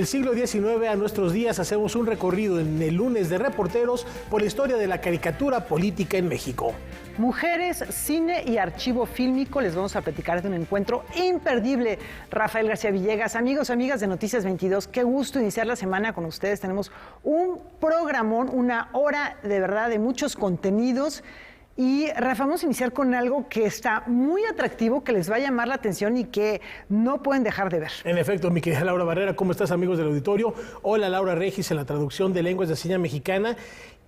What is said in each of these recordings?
Del siglo XIX a nuestros días hacemos un recorrido en el lunes de reporteros por la historia de la caricatura política en México. Mujeres, cine y archivo fílmico. Les vamos a platicar de un encuentro imperdible. Rafael García Villegas, amigos, amigas de Noticias 22, qué gusto iniciar la semana con ustedes. Tenemos un programón, una hora de verdad de muchos contenidos. Y Rafa, vamos a iniciar con algo que está muy atractivo, que les va a llamar la atención y que no pueden dejar de ver. En efecto, mi querida Laura Barrera, ¿cómo estás, amigos del auditorio? Hola, Laura Regis en la traducción de lenguas de señas mexicana.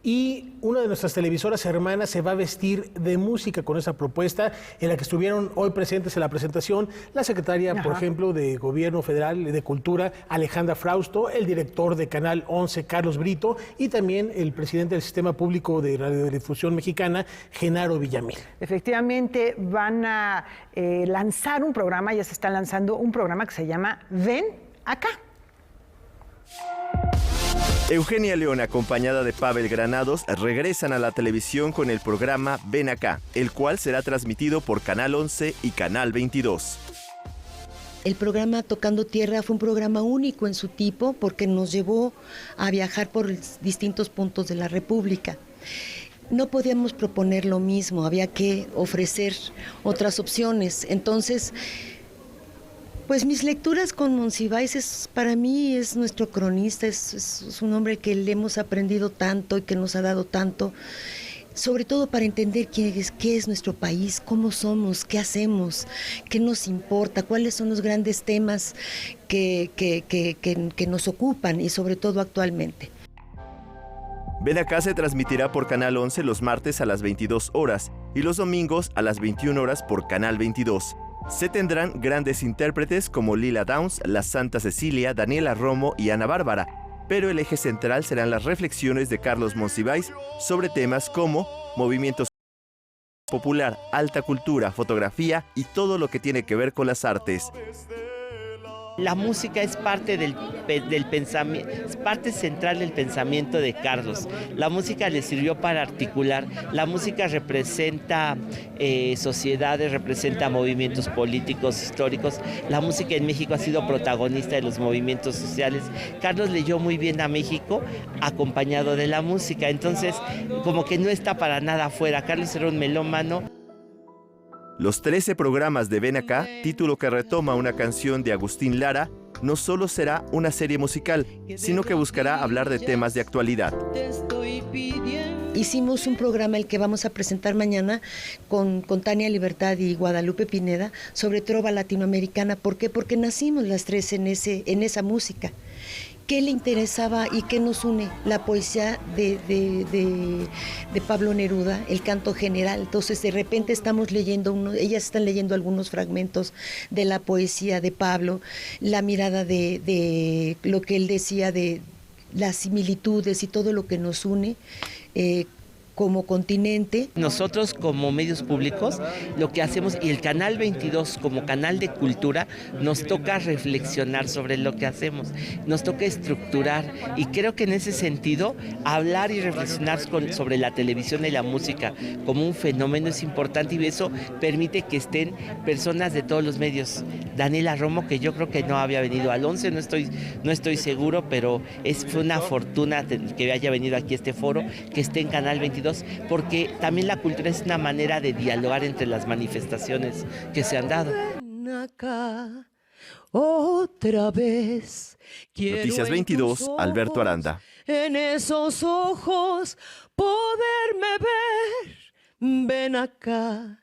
Y una de nuestras televisoras hermanas se va a vestir de música con esa propuesta, en la que estuvieron hoy presentes en la presentación la secretaria, por ejemplo, de Gobierno Federal de Cultura, Alejandra Frausto, el director de Canal 11, Carlos Brito, y también el presidente del Sistema Público de Radiodifusión Mexicana, Genaro Villamil. Efectivamente, van a lanzar un programa, ya se está lanzando un programa que se llama Ven Acá. Eugenia León, acompañada de Pavel Granados, regresan a la televisión con el programa Ven Acá, el cual será transmitido por Canal 11 y Canal 22. El programa Tocando Tierra fue un programa único en su tipo porque nos llevó a viajar por distintos puntos de la República. No podíamos proponer lo mismo, había que ofrecer otras opciones. Entonces, pues mis lecturas con Monsiváis para mí es nuestro cronista, es un hombre que le hemos aprendido tanto y que nos ha dado tanto, sobre todo para entender qué es nuestro país, cómo somos, qué hacemos, qué nos importa, cuáles son los grandes temas que nos ocupan y sobre todo actualmente. Ven Acá se transmitirá por Canal 11 los martes a las 22 horas y los domingos a las 21 horas por Canal 22. Se tendrán grandes intérpretes como Lila Downs, La Santa Cecilia, Daniela Romo y Ana Bárbara, pero el eje central serán las reflexiones de Carlos Monsiváis sobre temas como movimientos popular, alta cultura, fotografía y todo lo que tiene que ver con las artes. La música es parte del pensamiento, es parte central del pensamiento de Carlos. La música le sirvió para articular. La música representa sociedades, representa movimientos políticos, históricos. La música en México ha sido protagonista de los movimientos sociales. Carlos leyó muy bien a México acompañado de la música. Entonces, como que no está para nada afuera. Carlos era un melómano. Los 13 programas de Ven Acá, título que retoma una canción de Agustín Lara, no solo será una serie musical, sino que buscará hablar de temas de actualidad. Hicimos un programa, el que vamos a presentar mañana, con Tania Libertad y Guadalupe Pineda, sobre trova latinoamericana. ¿Por qué? Porque nacimos las tres en esa música. ¿Qué le interesaba y qué nos une? La poesía de Pablo Neruda, el canto general. Entonces, de repente estamos leyendo, ellas están leyendo algunos fragmentos de la poesía de Pablo, la mirada de lo que él decía, de las similitudes y todo lo que nos une como continente. Nosotros como medios públicos lo que hacemos, y el Canal 22 como canal de cultura, nos toca reflexionar sobre lo que hacemos, nos toca estructurar, y creo que en ese sentido hablar y reflexionar sobre la televisión y la música como un fenómeno es importante, y eso permite que estén personas de todos los medios. Daniela Romo, que yo creo que no había venido al 11, no estoy seguro, pero fue una fortuna que haya venido aquí a este foro, que esté en Canal 22, porque también la cultura es una manera de dialogar entre las manifestaciones que se han dado. Acá, otra vez. Noticias 22, Alberto Aranda. En esos ojos poderme ver. Ven acá.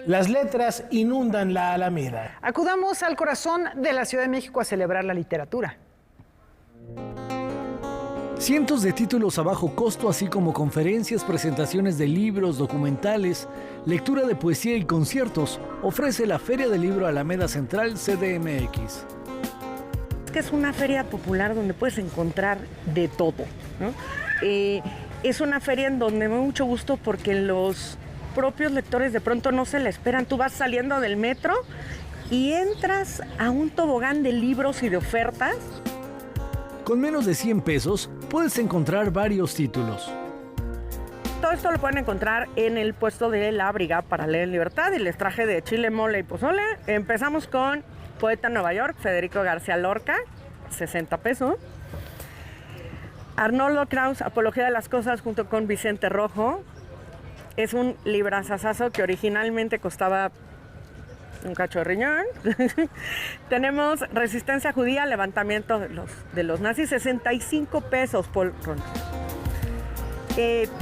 Las letras inundan la Alameda. Acudamos al corazón de la Ciudad de México a celebrar la literatura. Cientos de títulos a bajo costo, así como conferencias, presentaciones de libros, documentales, lectura de poesía y conciertos, ofrece la Feria del Libro Alameda Central CDMX. Que es una feria popular donde puedes encontrar de todo, ¿no? Es una feria en donde me da mucho gusto porque los propios lectores de pronto no se la esperan. Tú vas saliendo del metro y entras a un tobogán de libros y de ofertas. Con menos de 100 pesos puedes encontrar varios títulos. Todo esto lo pueden encontrar en el puesto de la Brigada para Leer en Libertad, y les traje de chile, mole y pozole. Empezamos con Poeta en Nueva York, Federico García Lorca. 60 pesos. Arnoldo Kraus, Apología de las Cosas, junto con Vicente Rojo. Es un librazazazo que originalmente costaba un cacho de riñón. Tenemos Resistencia Judía, Levantamiento de los nazis, 65 pesos, Paul Ron.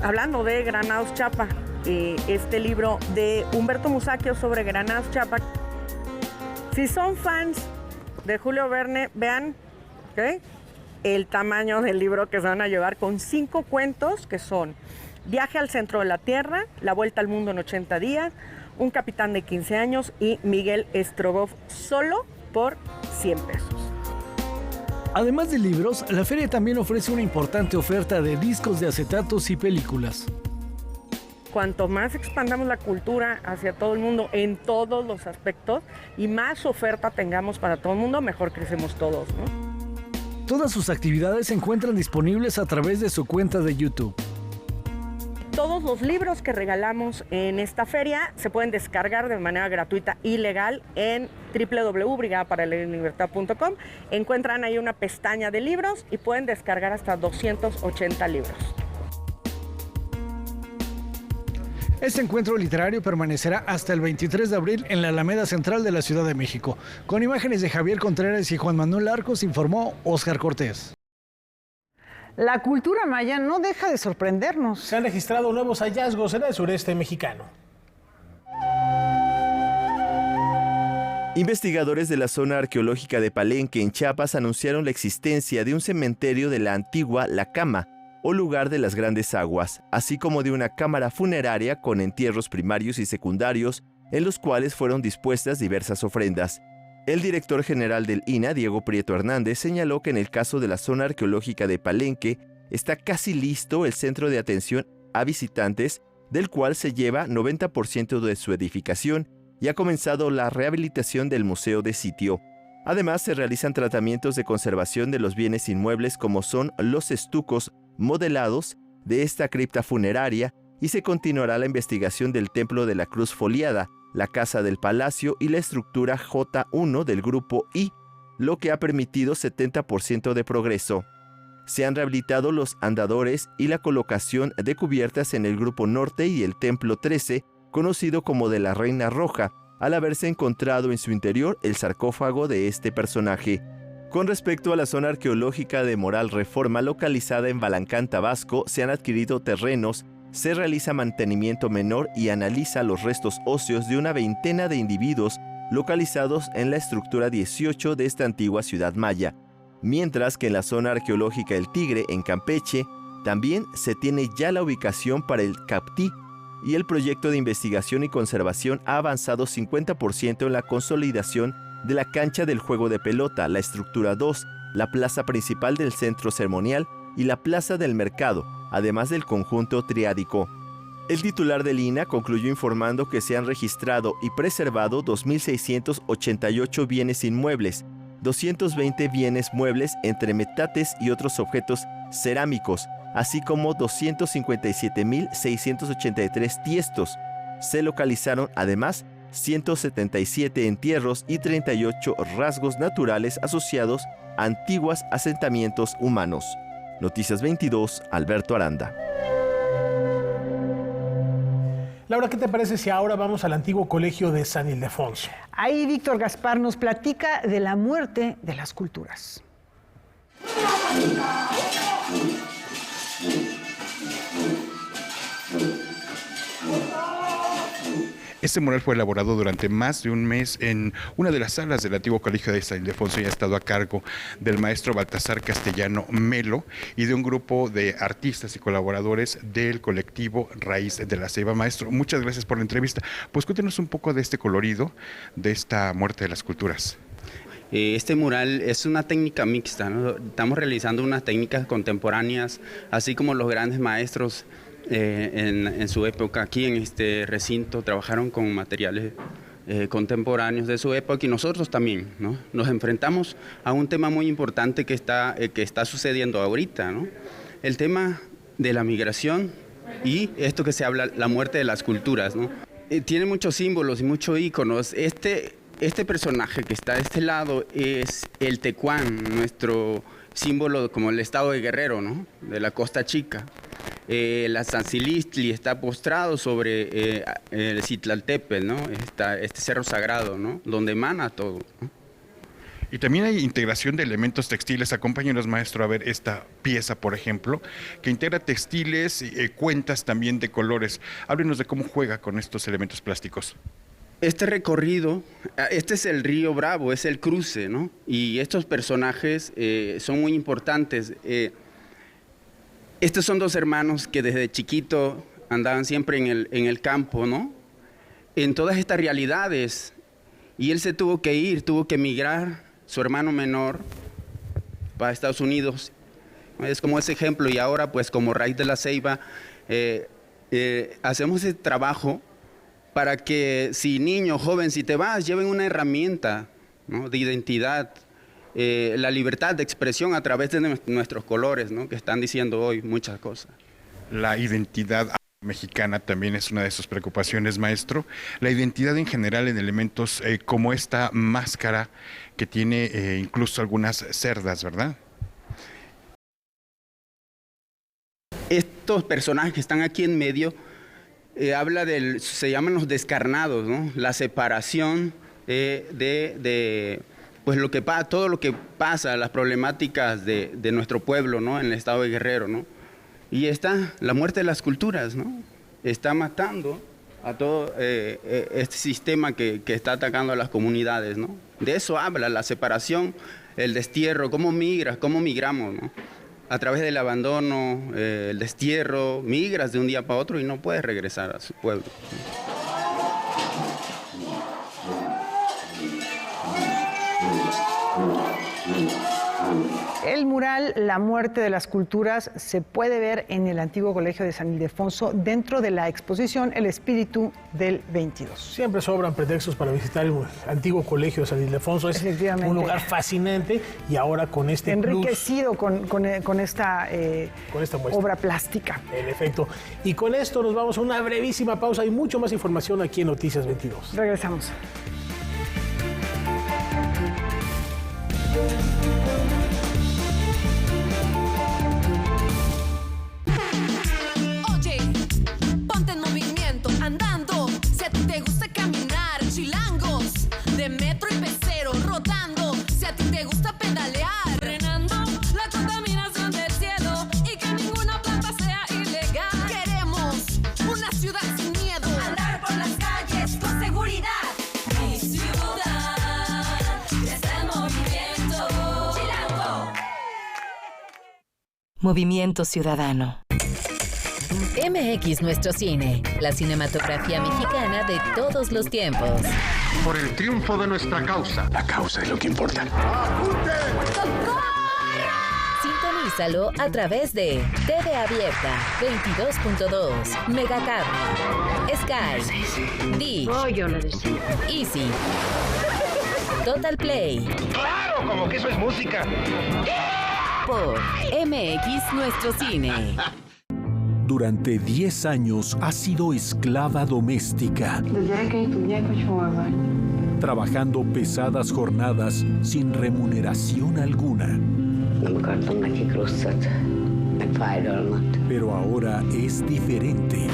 Hablando de Granados Chapa, este libro de Humberto Musacchio sobre Granados Chapa. Si son fans de Julio Verne, vean el tamaño del libro que se van a llevar, con 5 cuentos que son Viaje al centro de la Tierra, La vuelta al mundo en 80 días, Un capitán de 15 años y Miguel Strogoff, solo por 100 pesos. Además de libros, la feria también ofrece una importante oferta de discos de acetatos y películas. Cuanto más expandamos la cultura hacia todo el mundo en todos los aspectos y más oferta tengamos para todo el mundo, mejor crecemos todos, ¿no? Todas sus actividades se encuentran disponibles a través de su cuenta de YouTube. Todos los libros que regalamos en esta feria se pueden descargar de manera gratuita y legal en www.brigadaparalaylibertad.com. Encuentran ahí una pestaña de libros y pueden descargar hasta 280 libros. Este encuentro literario permanecerá hasta el 23 de abril en la Alameda Central de la Ciudad de México. Con imágenes de Javier Contreras y Juan Manuel Arcos, informó Óscar Cortés. La cultura maya no deja de sorprendernos. Se han registrado nuevos hallazgos en el sureste mexicano. Investigadores de la zona arqueológica de Palenque, en Chiapas, anunciaron la existencia de un cementerio de la antigua La Cama, o lugar de las grandes aguas, así como de una cámara funeraria con entierros primarios y secundarios, en los cuales fueron dispuestas diversas ofrendas. El director general del INAH, Diego Prieto Hernández, señaló que en el caso de la zona arqueológica de Palenque está casi listo el centro de atención a visitantes, del cual se lleva 90% de su edificación, y ha comenzado la rehabilitación del museo de sitio. Además, se realizan tratamientos de conservación de los bienes inmuebles, como son los estucos modelados de esta cripta funeraria, y se continuará la investigación del Templo de la Cruz Foliada, la Casa del Palacio y la estructura J1 del Grupo I, lo que ha permitido 70% de progreso. Se han rehabilitado los andadores y la colocación de cubiertas en el Grupo Norte y el Templo 13, conocido como de la Reina Roja, al haberse encontrado en su interior el sarcófago de este personaje. Con respecto a la zona arqueológica de Moral Reforma, localizada en Balancán, Tabasco, se han adquirido terrenos, se realiza mantenimiento menor y analiza los restos óseos de una veintena de individuos localizados en la estructura 18 de esta antigua ciudad maya, mientras que en la zona arqueológica El Tigre, en Campeche, también se tiene ya la ubicación para el CAPTI, y el proyecto de investigación y conservación ha avanzado 50% en la consolidación de la cancha del juego de pelota, la estructura 2, la plaza principal del centro ceremonial y la plaza del mercado, además del conjunto triádico. El titular del INAH concluyó informando que se han registrado y preservado 2.688 bienes inmuebles, 220 bienes muebles entre metates y otros objetos cerámicos, así como 257.683 tiestos. Se localizaron además 177 entierros y 38 rasgos naturales asociados a antiguos asentamientos humanos. Noticias 22, Alberto Aranda. Laura, ¿qué te parece si ahora vamos al antiguo colegio de San Ildefonso? Ahí Víctor Gaspar nos platica de la muerte de las culturas. Este mural fue elaborado durante más de un mes en una de las salas del antiguo colegio de San Ildefonso y ha estado a cargo del maestro Baltasar Castellano Melo y de un grupo de artistas y colaboradores del colectivo Raíz de la Ceiba. Maestro, muchas gracias por la entrevista. Pues cuéntenos un poco de este colorido, de esta muerte de las culturas. Este mural es una técnica mixta, ¿no? Estamos realizando unas técnicas contemporáneas, así como los grandes maestros en su época aquí en este recinto trabajaron con materiales contemporáneos de su época y nosotros también, ¿no? Nos enfrentamos a un tema muy importante que está sucediendo ahorita, ¿no? El tema de la migración y esto que se habla, la muerte de las culturas, ¿no? Tiene muchos símbolos y muchos íconos. Este personaje que está de este lado es el tecuán, nuestro símbolo como el estado de Guerrero, ¿no? De la Costa Chica. La Tzatzilistli está postrado sobre el Citlaltépetl, ¿no? Este cerro sagrado, ¿no? Donde emana todo, ¿no? Y también hay integración de elementos textiles. Acompáñenos, maestro, a ver esta pieza, por ejemplo, que integra textiles, cuentas también de colores. Háblenos de cómo juega con estos elementos plásticos. Este recorrido, este es el río Bravo, es el cruce, ¿no? Y estos personajes son muy importantes. Estos son dos hermanos que desde chiquito andaban siempre en el campo, ¿no? En todas estas realidades. Y él se tuvo que ir, tuvo que emigrar, su hermano menor, para Estados Unidos. Es como ese ejemplo. Y ahora, pues, como Raíz de la Ceiba, hacemos ese trabajo para que si niño, joven, si te vas, lleven una herramienta, ¿no? De identidad. La libertad de expresión a través de nuestros colores, ¿no? Que están diciendo hoy muchas cosas. La identidad mexicana también es una de sus preocupaciones, maestro. La identidad en general en elementos como esta máscara que tiene incluso algunas cerdas, ¿verdad? Estos personajes que están aquí en medio habla se llaman los descarnados, ¿no? La separación pues todo lo que pasa, las problemáticas de nuestro pueblo, ¿no? En el estado de Guerrero, ¿no? Y está la muerte de las culturas, ¿no? Está matando a todo este sistema que está atacando a las comunidades, ¿no? De eso habla la separación, el destierro, cómo migramos, ¿no? A través del abandono, el destierro, migras de un día para otro y no puedes regresar a su pueblo, ¿no? El mural La muerte de las culturas se puede ver en el antiguo colegio de San Ildefonso dentro de la exposición El espíritu del 22. Siempre sobran pretextos para visitar el antiguo colegio de San Ildefonso. Es un lugar fascinante y ahora con este enriquecido con esta obra plástica. En efecto. Y con esto nos vamos a una brevísima pausa. Hay mucho más información aquí en Noticias 22. Regresamos. De metro y pecero rodando, si a ti te gusta pedalear, frenando la contaminación del cielo y que ninguna planta sea ilegal. Queremos una ciudad sin miedo, andar por las calles con seguridad. Mi ciudad está en movimiento. Chilango. Movimiento Ciudadano. MX Nuestro Cine, la cinematografía mexicana de todos los tiempos. Por el triunfo de nuestra causa. La causa es lo que importa. Sintonízalo a través de TV Abierta, 22.2, Megacable, Sky, Dish, Easy, Total Play. ¡Claro! Como que eso es música. Por MX Nuestro Cine. Durante 10 años ha sido esclava doméstica, trabajando pesadas jornadas sin remuneración alguna. Pero ahora es diferente.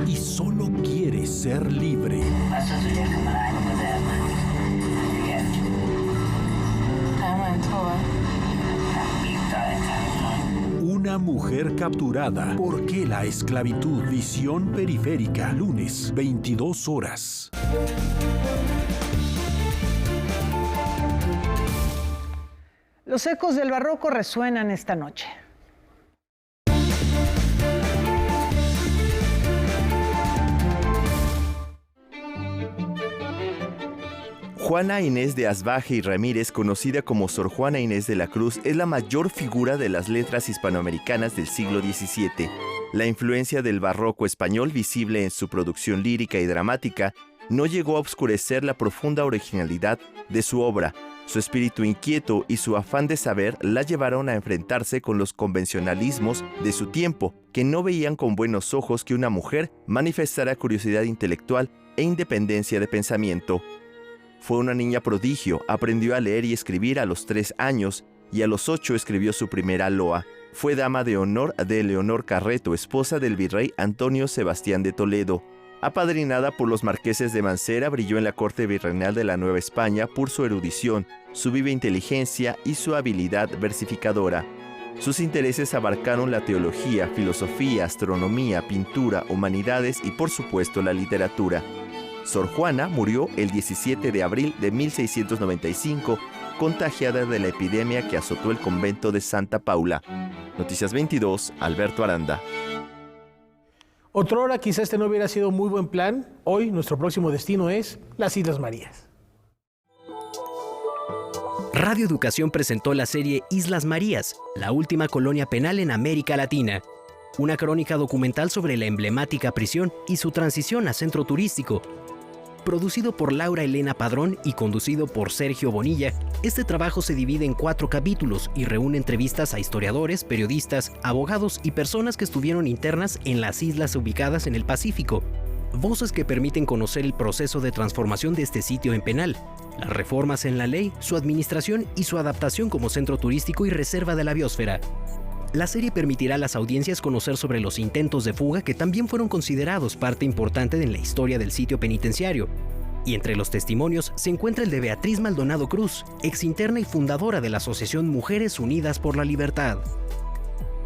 Y solo quiere ser libre. Una mujer capturada. ¿Por qué la esclavitud? Visión periférica. Lunes, 22 horas. Los ecos del barroco resuenan esta noche. Juana Inés de Asbaje y Ramírez, conocida como Sor Juana Inés de la Cruz, es la mayor figura de las letras hispanoamericanas del siglo XVII. La influencia del barroco español, visible en su producción lírica y dramática, no llegó a obscurecer la profunda originalidad de su obra. Su espíritu inquieto y su afán de saber la llevaron a enfrentarse con los convencionalismos de su tiempo, que no veían con buenos ojos que una mujer manifestara curiosidad intelectual e independencia de pensamiento. Fue una niña prodigio, aprendió a leer y escribir a los 3 años y a los 8 escribió su primera loa. Fue dama de honor de Leonor Carreto, esposa del virrey Antonio Sebastián de Toledo. Apadrinada por los marqueses de Mancera, brilló en la corte virreinal de la Nueva España por su erudición, su viva inteligencia y su habilidad versificadora. Sus intereses abarcaron la teología, filosofía, astronomía, pintura, humanidades y por supuesto la literatura. Sor Juana murió el 17 de abril de 1695, contagiada de la epidemia que azotó el convento de Santa Paula. Noticias 22, Alberto Aranda. Otrora quizá este no hubiera sido muy buen plan. Hoy nuestro próximo destino es las Islas Marías. Radio Educación presentó la serie Islas Marías, la última colonia penal en América Latina. Una crónica documental sobre la emblemática prisión y su transición a centro turístico. Producido por Laura Elena Padrón y conducido por Sergio Bonilla, este trabajo se divide en 4 capítulos y reúne entrevistas a historiadores, periodistas, abogados y personas que estuvieron internas en las islas ubicadas en el Pacífico. Voces que permiten conocer el proceso de transformación de este sitio en penal, las reformas en la ley, su administración y su adaptación como centro turístico y reserva de la biosfera. La serie permitirá a las audiencias conocer sobre los intentos de fuga que también fueron considerados parte importante en la historia del sitio penitenciario. Y entre los testimonios se encuentra el de Beatriz Maldonado Cruz, exinterna y fundadora de la Asociación Mujeres Unidas por la Libertad.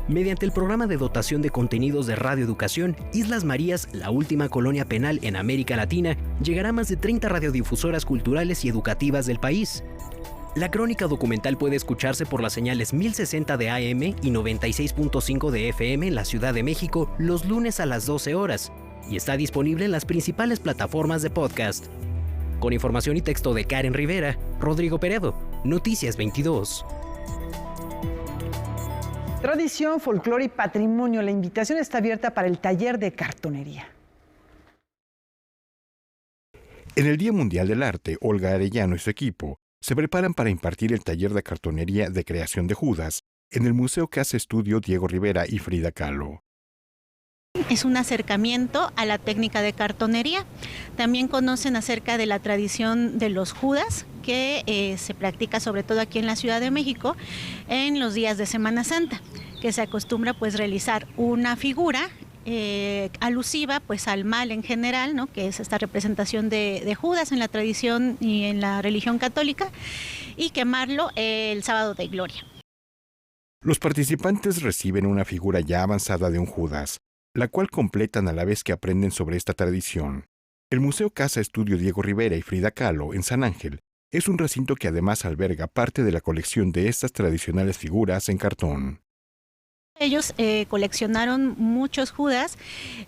Mediante el programa de dotación de contenidos de Radio Educación, Islas Marías, la última colonia penal en América Latina, llegará a más de 30 radiodifusoras culturales y educativas del país. La crónica documental puede escucharse por las señales 1060 de AM y 96.5 de FM en la Ciudad de México los lunes a las 12 horas y está disponible en las principales plataformas de podcast. Con información y texto de Karen Rivera, Rodrigo Peredo, Noticias 22. Tradición, folclore y patrimonio. La invitación está abierta para el taller de cartonería. En el Día Mundial del Arte, Olga Arellano y su equipo se preparan para impartir el taller de cartonería de creación de Judas en el Museo Casa Estudio Diego Rivera y Frida Kahlo. Es un acercamiento a la técnica de cartonería. También conocen acerca de la tradición de los Judas, que se practica sobre todo aquí en la Ciudad de México en los días de Semana Santa, que se acostumbra pues realizar una figura alusiva pues al mal en general, ¿no? Que es esta representación de Judas en la tradición y en la religión católica, y quemarlo el sábado de gloria. Los participantes reciben una figura ya avanzada de un Judas, la cual completan a la vez que aprenden sobre esta tradición. El Museo Casa Estudio Diego Rivera y Frida Kahlo en San Ángel es un recinto que además alberga parte de la colección de estas tradicionales figuras en cartón. Ellos coleccionaron muchos Judas.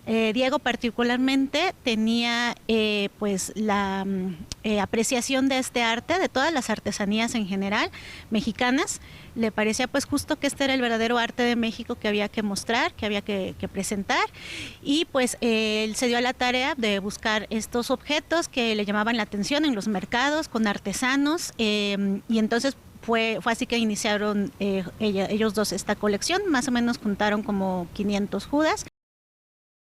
Diego particularmente tenía pues la apreciación de este arte, de todas las artesanías en general mexicanas. Le parecía pues justo que este era el verdadero arte de México que había que mostrar, que había que presentar, y pues él se dio a la tarea de buscar estos objetos que le llamaban la atención en los mercados con artesanos, y entonces fue así que iniciaron ellos dos esta colección. Más o menos juntaron como 500 Judas.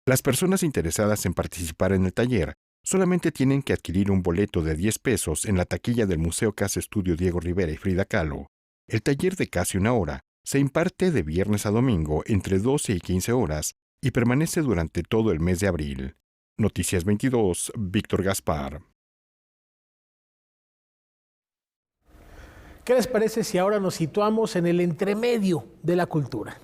Las personas interesadas en participar en el taller solamente tienen que adquirir un boleto de 10 pesos en la taquilla del Museo Casa Estudio Diego Rivera y Frida Kahlo. El taller de casi 1 hora se imparte de viernes a domingo entre 12 y 15 horas y permanece durante todo el mes de abril. Noticias 22, Víctor Gaspar. ¿Qué les parece si ahora nos situamos en el entremedio de la cultura?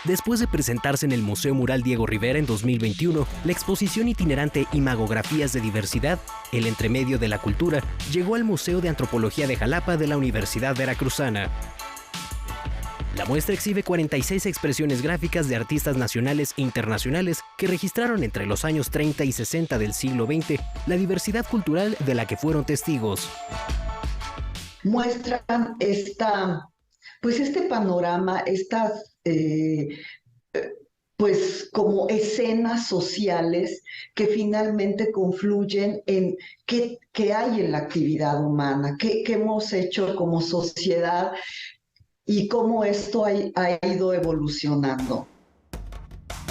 Después de presentarse en el Museo Mural Diego Rivera en 2021, la exposición itinerante Imagografías de Diversidad, el entremedio de la cultura, llegó al Museo de Antropología de Jalapa de la Universidad Veracruzana. La muestra exhibe 46 expresiones gráficas de artistas nacionales e internacionales que registraron entre los años 30 y 60 del siglo XX la diversidad cultural de la que fueron testigos. Muestran este panorama, estas pues como escenas sociales que finalmente confluyen en qué hay en la actividad humana, qué hemos hecho como sociedad y cómo esto ha ido evolucionando.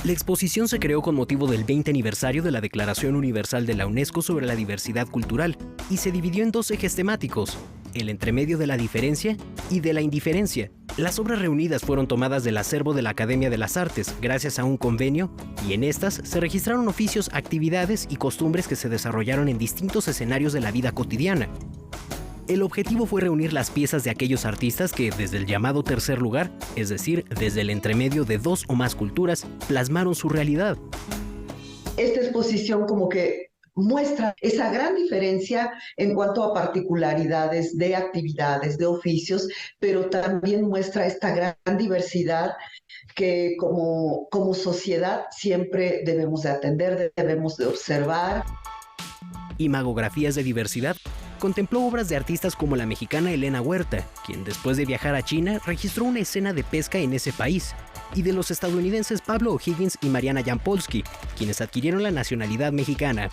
La exposición se creó con motivo del 20 aniversario de la Declaración Universal de la UNESCO sobre la Diversidad Cultural y se dividió en 2 ejes temáticos: el entremedio de la diferencia y de la indiferencia. Las obras reunidas fueron tomadas del acervo de la Academia de las Artes gracias a un convenio, y en estas se registraron oficios, actividades y costumbres que se desarrollaron en distintos escenarios de la vida cotidiana. El objetivo fue reunir las piezas de aquellos artistas que, desde el llamado tercer lugar, es decir, desde el entremedio de 2 o más culturas, plasmaron su realidad. Esta exposición como que muestra esa gran diferencia en cuanto a particularidades de actividades, de oficios, pero también muestra esta gran diversidad que como sociedad siempre debemos de atender, debemos de observar. Imagografías de diversidad contempló obras de artistas como la mexicana Elena Huerta, quien después de viajar a China registró una escena de pesca en ese país, y de los estadounidenses Pablo O'Higgins y Mariana Jampolsky, quienes adquirieron la nacionalidad mexicana.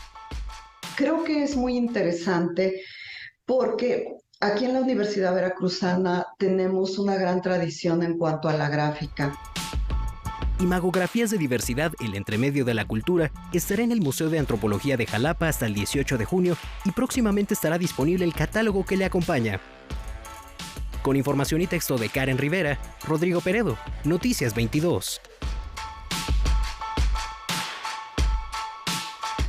Creo que es muy interesante porque aquí en la Universidad Veracruzana tenemos una gran tradición en cuanto a la gráfica. Imagografías de diversidad, el entremedio de la cultura, estará en el Museo de Antropología de Jalapa hasta el 18 de junio y próximamente estará disponible el catálogo que le acompaña. Con información y texto de Karen Rivera, Rodrigo Peredo, Noticias 22.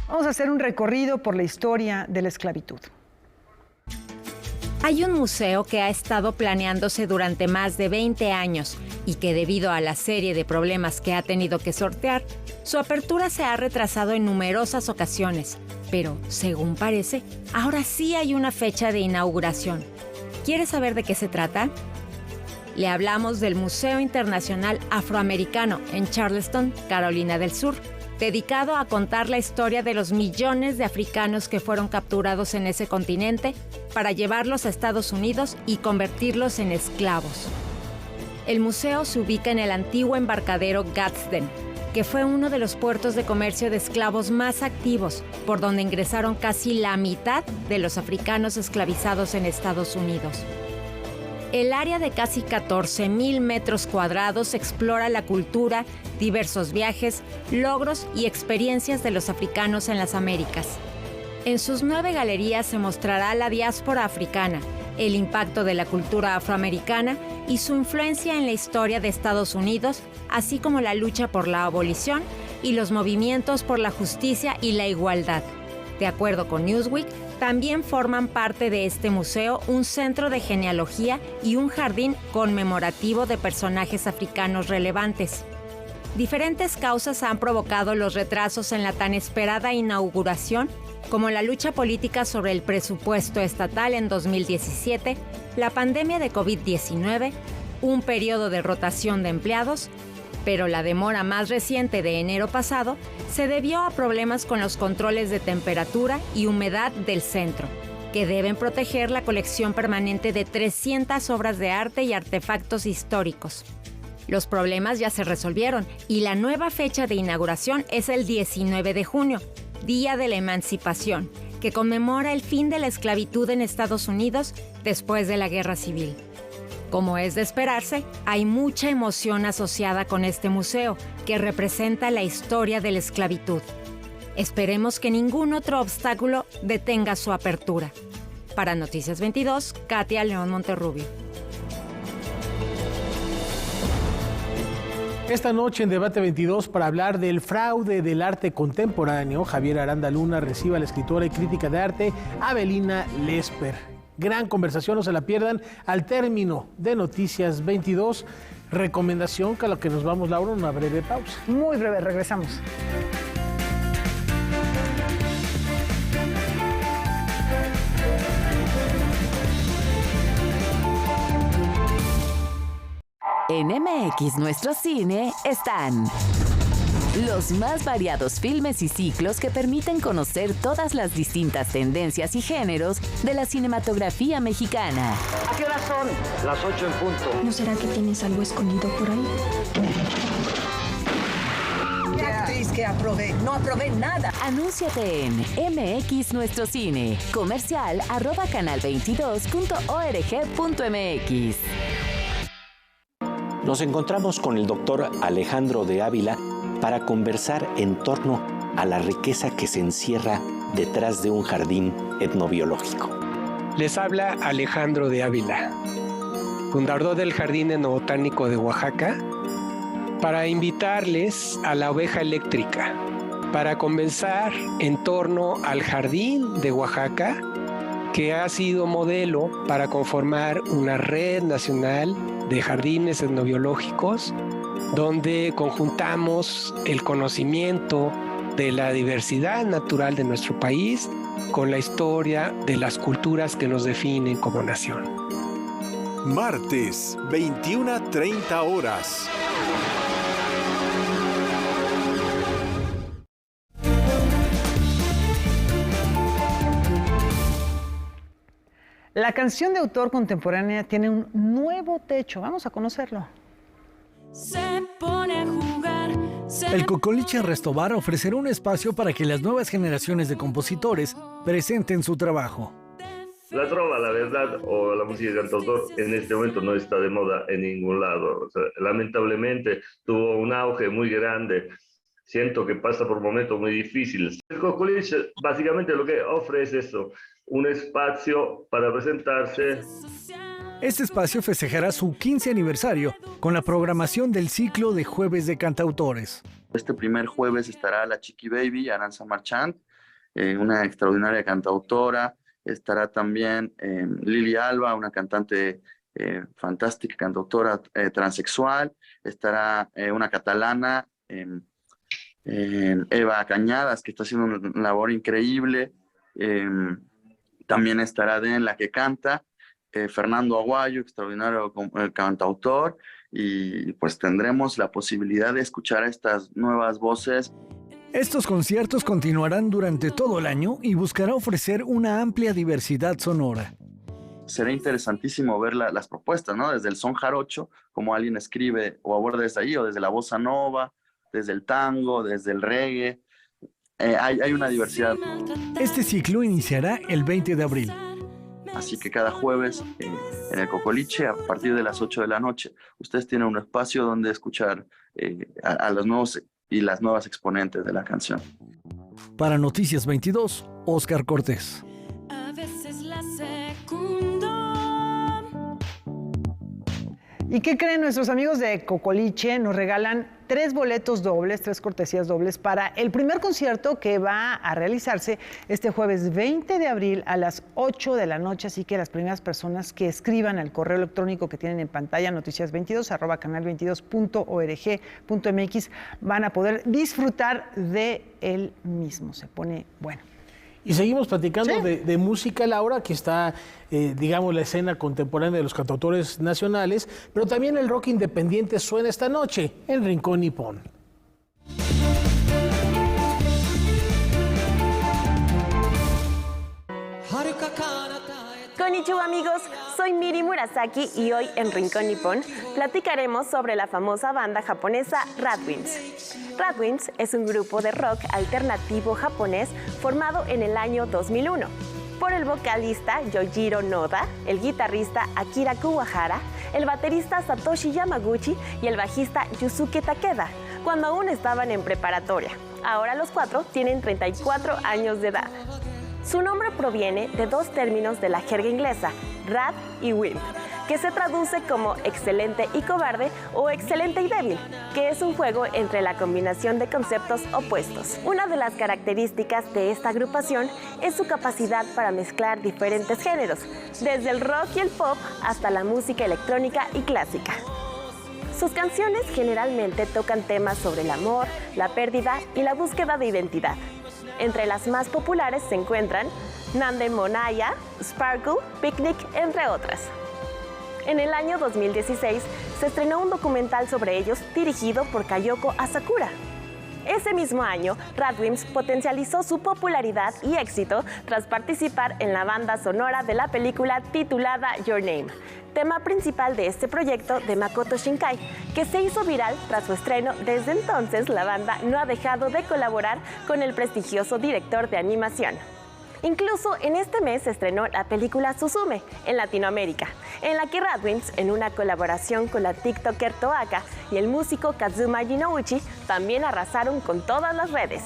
Vamos a hacer un recorrido por la historia de la esclavitud. Hay un museo que ha estado planeándose durante más de 20 años y que, debido a la serie de problemas que ha tenido que sortear, su apertura se ha retrasado en numerosas ocasiones. Pero, según parece, ahora sí hay una fecha de inauguración. ¿Quieres saber de qué se trata? Le hablamos del Museo Internacional Afroamericano en Charleston, Carolina del Sur, dedicado a contar la historia de los millones de africanos que fueron capturados en ese continente para llevarlos a Estados Unidos y convertirlos en esclavos. El museo se ubica en el antiguo embarcadero Gadsden, que fue uno de los puertos de comercio de esclavos más activos, por donde ingresaron casi la mitad de los africanos esclavizados en Estados Unidos. El área de casi 14,000 metros cuadrados explora la cultura, diversos viajes, logros y experiencias de los africanos en las Américas. En sus 9 galerías se mostrará la diáspora africana, el impacto de la cultura afroamericana y su influencia en la historia de Estados Unidos, así como la lucha por la abolición y los movimientos por la justicia y la igualdad. De acuerdo con Newsweek, también forman parte de este museo un centro de genealogía y un jardín conmemorativo de personajes africanos relevantes. Diferentes causas han provocado los retrasos en la tan esperada inauguración, como la lucha política sobre el presupuesto estatal en 2017, la pandemia de COVID-19, un periodo de rotación de empleados, pero la demora más reciente de enero pasado se debió a problemas con los controles de temperatura y humedad del centro, que deben proteger la colección permanente de 300 obras de arte y artefactos históricos. Los problemas ya se resolvieron y la nueva fecha de inauguración es el 19 de junio, Día de la Emancipación, que conmemora el fin de la esclavitud en Estados Unidos después de la Guerra Civil. Como es de esperarse, hay mucha emoción asociada con este museo, que representa la historia de la esclavitud. Esperemos que ningún otro obstáculo detenga su apertura. Para Noticias 22, Katia León Monterrubio. Esta noche en Debate 22, para hablar del fraude del arte contemporáneo, Javier Aranda Luna recibe a la escritora y crítica de arte Avelina Lesper. Gran conversación, no se la pierdan. Al término de Noticias 22, recomendación que a lo que nos vamos, Laura, una breve pausa. Muy breve, regresamos. En MX Nuestro Cine están los más variados filmes y ciclos que permiten conocer todas las distintas tendencias y géneros de la cinematografía mexicana. ¿A qué horas son? Las 8 en punto. ¿No será que tienes algo escondido por ahí? que aprobé. No aprobé nada. Anúnciate en MX Nuestro Cine. Comercial @canal22.org.mx. Nos encontramos con el doctor Alejandro de Ávila para conversar en torno a la riqueza que se encierra detrás de un jardín etnobiológico. Les habla Alejandro de Ávila, fundador del Jardín Etnobotánico de Oaxaca, para invitarles a la oveja eléctrica, para conversar en torno al Jardín de Oaxaca, que ha sido modelo para conformar una red nacional de jardines etnobiológicos, donde conjuntamos el conocimiento de la diversidad natural de nuestro país con la historia de las culturas que nos definen como nación. Martes, 21:30 horas. La canción de autor contemporánea tiene un nuevo techo. Vamos a conocerlo. Se pone a jugar. El Cocoliche Restobar ofrecerá un espacio para que las nuevas generaciones de compositores presenten su trabajo. La trova, la verdad, o la música de cantautor en este momento no está de moda en ningún lado. O sea, lamentablemente tuvo un auge muy grande. Siento que pasa por momentos muy difíciles. El Cocoliche básicamente lo que ofrece es eso, un espacio para presentarse. Este espacio festejará su 15 aniversario con la programación del ciclo de Jueves de Cantautores. Este primer jueves estará la Chiqui Baby, Aranza Marchand, una extraordinaria cantautora. Estará también Lili Alba, una cantante fantástica, cantautora transexual. Estará una catalana, Eva Cañadas, que está haciendo una labor increíble. También estará Den, la que canta. Fernando Aguayo, extraordinario cantautor, y pues tendremos la posibilidad de escuchar estas nuevas voces. Estos conciertos continuarán durante todo el año y buscará ofrecer una amplia diversidad sonora. Será interesantísimo ver las propuestas, ¿no? Desde el son jarocho, como alguien escribe o aborda desde ahí, o desde la bossa nova, desde el tango, desde el reggae. Hay una diversidad. Este ciclo iniciará el 20 de abril. Así que cada jueves en el Cocoliche, a partir de las 8 de la noche, ustedes tienen un espacio donde escuchar a los nuevos y las nuevas exponentes de la canción. Para Noticias 22, Óscar Cortés. A veces la secundo. ¿Y qué creen? Nuestros amigos de Cocoliche nos regalan 3 boletos dobles, 3 cortesías dobles para el primer concierto que va a realizarse este jueves 20 de abril a las 8 de la noche. Así que las primeras personas que escriban al correo electrónico que tienen en pantalla, noticias22@canal22.org.mx, van a poder disfrutar de él mismo. Se pone bueno. Y seguimos platicando de música, Laura, que está, digamos, la escena contemporánea de los cantautores nacionales, pero también el rock independiente suena esta noche en Rincón Nippon. Konnichiwa amigos, soy Miri Murasaki y hoy en Rincón Nippon platicaremos sobre la famosa banda japonesa Radwimps. Radwimps es un grupo de rock alternativo japonés formado en el año 2001 por el vocalista Yojiro Noda, el guitarrista Akira Kuwahara, el baterista Satoshi Yamaguchi y el bajista Yusuke Takeda, cuando aún estaban en preparatoria. Ahora los 4 tienen 34 años de edad. Su nombre proviene de 2 términos de la jerga inglesa, rad y wimp, que se traduce como excelente y cobarde o excelente y débil, que es un juego entre la combinación de conceptos opuestos. Una de las características de esta agrupación es su capacidad para mezclar diferentes géneros, desde el rock y el pop hasta la música electrónica y clásica. Sus canciones generalmente tocan temas sobre el amor, la pérdida y la búsqueda de identidad. Entre las más populares se encuentran Nande Monaya, Sparkle, Picnic, entre otras. En el año 2016 se estrenó un documental sobre ellos dirigido por Kayoko Asakura. Ese mismo año, Radwimps potencializó su popularidad y éxito tras participar en la banda sonora de la película titulada Your Name, tema principal de este proyecto de Makoto Shinkai, que se hizo viral tras su estreno. Desde entonces, la banda no ha dejado de colaborar con el prestigioso director de animación. Incluso en este mes se estrenó la película Suzume en Latinoamérica, en la que Radwimps, en una colaboración con la TikToker Toaka y el músico Kazuma Yinouchi, también arrasaron con todas las redes.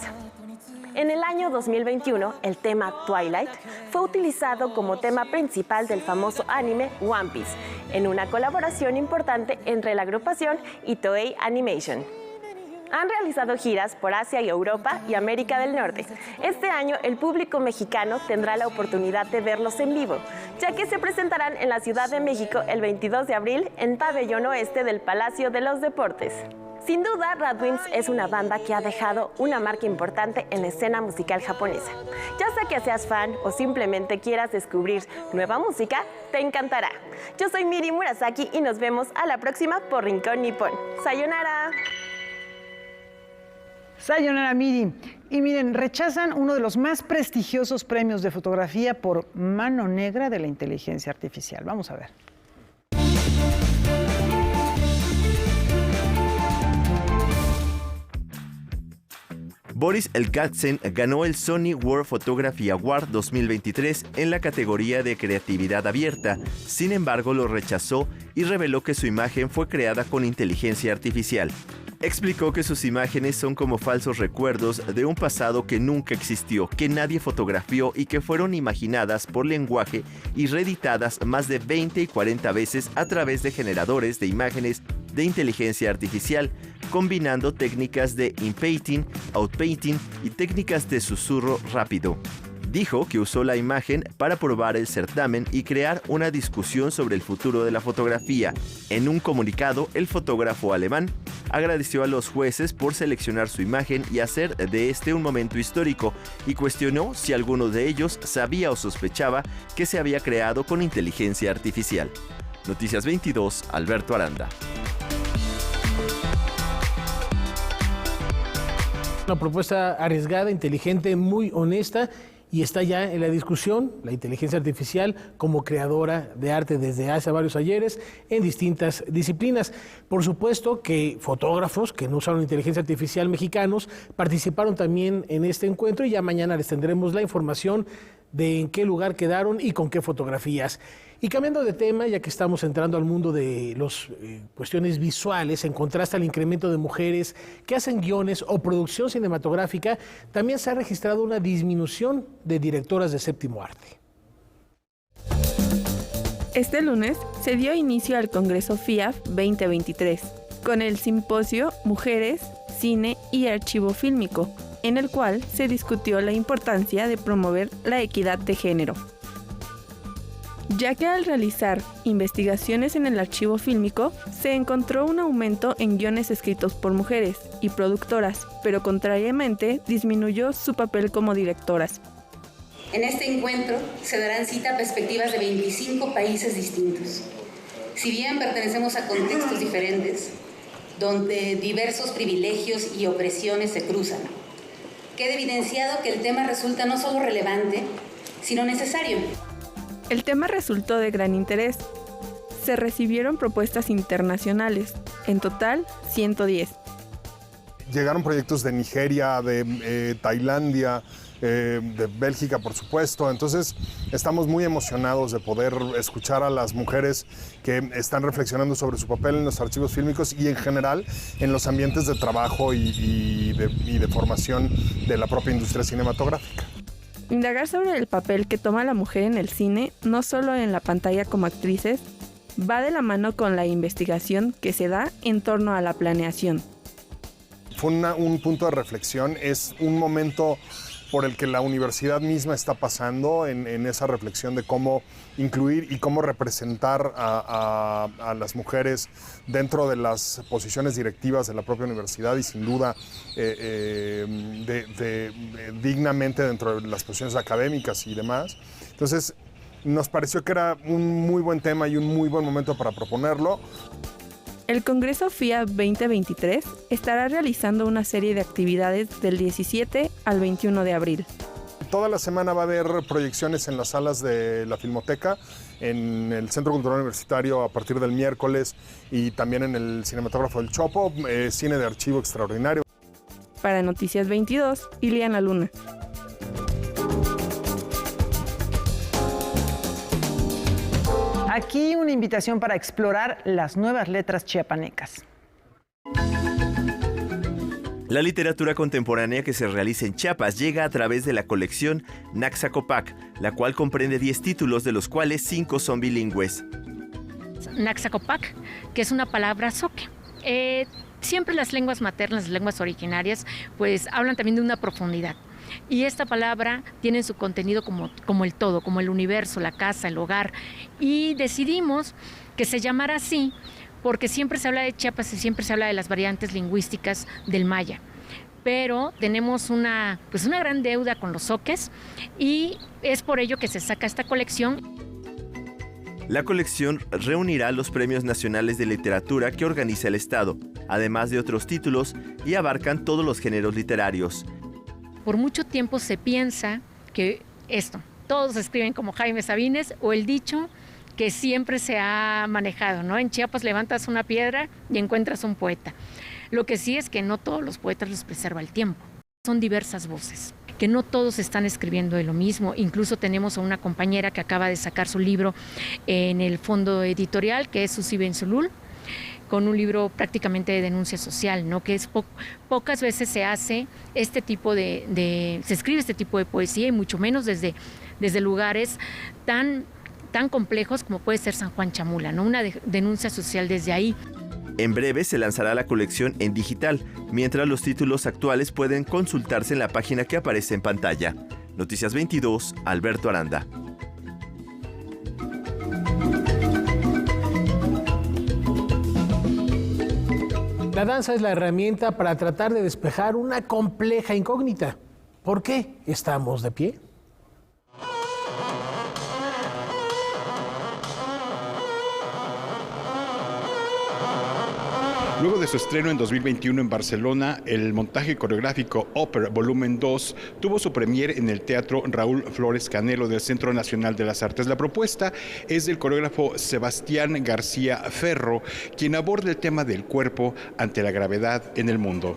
En el año 2021, el tema Twilight fue utilizado como tema principal del famoso anime One Piece, en una colaboración importante entre la agrupación y Toei Animation. Han realizado giras por Asia y Europa y América del Norte. Este año el público mexicano tendrá la oportunidad de verlos en vivo, ya que se presentarán en la Ciudad de México el 22 de abril en Pabellón Oeste del Palacio de los Deportes. Sin duda, Radwimps es una banda que ha dejado una marca importante en la escena musical japonesa. Ya sea que seas fan o simplemente quieras descubrir nueva música, te encantará. Yo soy Miri Murasaki y nos vemos a la próxima por Rincón Nippon. ¡Sayonara! Sayonara, Miri. Y miren, rechazan uno de los más prestigiosos premios de fotografía por mano negra de la inteligencia artificial. Vamos a ver. Boris Elkatzen ganó el Sony World Photography Award 2023 en la categoría de creatividad abierta. Sin embargo, lo rechazó y reveló que su imagen fue creada con inteligencia artificial. Explicó que sus imágenes son como falsos recuerdos de un pasado que nunca existió, que nadie fotografió y que fueron imaginadas por lenguaje y reeditadas más de 20 y 40 veces a través de generadores de imágenes de inteligencia artificial, combinando técnicas de inpainting, outpainting y técnicas de susurro rápido. Dijo que usó la imagen para probar el certamen y crear una discusión sobre el futuro de la fotografía. En un comunicado, el fotógrafo alemán agradeció a los jueces por seleccionar su imagen y hacer de este un momento histórico, y cuestionó si alguno de ellos sabía o sospechaba que se había creado con inteligencia artificial. Noticias 22, Alberto Aranda. Una propuesta arriesgada, inteligente, muy honesta, y está ya en la discusión la inteligencia artificial como creadora de arte desde hace varios ayeres en distintas disciplinas. Por supuesto que fotógrafos que no usaron inteligencia artificial mexicanos participaron también en este encuentro, y ya mañana les tendremos la información de en qué lugar quedaron y con qué fotografías. Y cambiando de tema, ya que estamos entrando al mundo de las cuestiones visuales, en contraste al incremento de mujeres que hacen guiones o producción cinematográfica, también se ha registrado una disminución de directoras de séptimo arte. Este lunes se dio inicio al Congreso FIAF 2023, con el simposio Mujeres, Cine y Archivo Fílmico, en el cual se discutió la importancia de promover la equidad de género, ya que al realizar investigaciones en el archivo fílmico se encontró un aumento en guiones escritos por mujeres y productoras, pero contrariamente disminuyó su papel como directoras. En este encuentro se darán cita a perspectivas de 25 países distintos. Si bien pertenecemos a contextos diferentes, donde diversos privilegios y opresiones se cruzan, queda evidenciado que el tema resulta no solo relevante, sino necesario. El tema resultó de gran interés. Se recibieron propuestas internacionales, en total 110. Llegaron proyectos de Nigeria, de Tailandia, de Bélgica, por supuesto. Entonces, estamos muy emocionados de poder escuchar a las mujeres que están reflexionando sobre su papel en los archivos fílmicos y en general en los ambientes de trabajo y de formación de la propia industria cinematográfica. Indagar sobre el papel que toma la mujer en el cine, no solo en la pantalla como actrices, va de la mano con la investigación que se da en torno a la planeación. Fue un punto de reflexión, es un momento por el que la universidad misma está pasando en esa reflexión de cómo incluir y cómo representar a las mujeres dentro de las posiciones directivas de la propia universidad y sin duda dignamente dentro de las posiciones académicas y demás. Entonces nos pareció que era un muy buen tema y un muy buen momento para proponerlo. El Congreso FIAF 2023 estará realizando una serie de actividades del 17 al 21 de abril. Toda la semana va a haber proyecciones en las salas de la Filmoteca, en el Centro Cultural Universitario a partir del miércoles y también en el Cinematógrafo del Chopo, cine de archivo extraordinario. Para Noticias 22, Ileana Luna. Aquí una invitación para explorar las nuevas letras chiapanecas. La literatura contemporánea que se realiza en Chiapas llega a través de la colección Naxacopac, la cual comprende 10 títulos, de los cuales 5 son bilingües. Naxacopac, que es una palabra zoque. Siempre las lenguas maternas, las lenguas originarias, pues hablan también de una profundidad. Y esta palabra tiene su contenido como el todo, como el universo, la casa, el hogar. Y decidimos que se llamara así porque siempre se habla de Chiapas y siempre se habla de las variantes lingüísticas del maya. Pero tenemos una gran deuda con los zoques y es por ello que se saca esta colección. La colección reunirá los premios nacionales de literatura que organiza el Estado, además de otros títulos, y abarcan todos los géneros literarios. Por mucho tiempo se piensa que todos escriben como Jaime Sabines, o el dicho que siempre se ha manejado, ¿no? En Chiapas levantas una piedra y encuentras un poeta. Lo que sí es que no todos los poetas los preserva el tiempo. Son diversas voces, que no todos están escribiendo de lo mismo. Incluso tenemos a una compañera que acaba de sacar su libro en el fondo editorial, que es Susi Benzulul, con un libro prácticamente de denuncia social, ¿no? Que es pocas veces se hace este tipo se escribe este tipo de poesía, y mucho menos desde lugares tan complejos como puede ser San Juan Chamula, ¿no? Una denuncia social desde ahí. En breve se lanzará la colección en digital, mientras los títulos actuales pueden consultarse en la página que aparece en pantalla. Noticias 22, Alberto Aranda. La danza es la herramienta para tratar de despejar una compleja incógnita. ¿Por qué estamos de pie? Luego de su estreno en 2021 en Barcelona, el montaje coreográfico Opera Volumen 2 tuvo su premier en el Teatro Raúl Flores Canelo del Centro Nacional de las Artes. La propuesta es del coreógrafo Sebastián García Ferro, quien aborda el tema del cuerpo ante la gravedad en el mundo.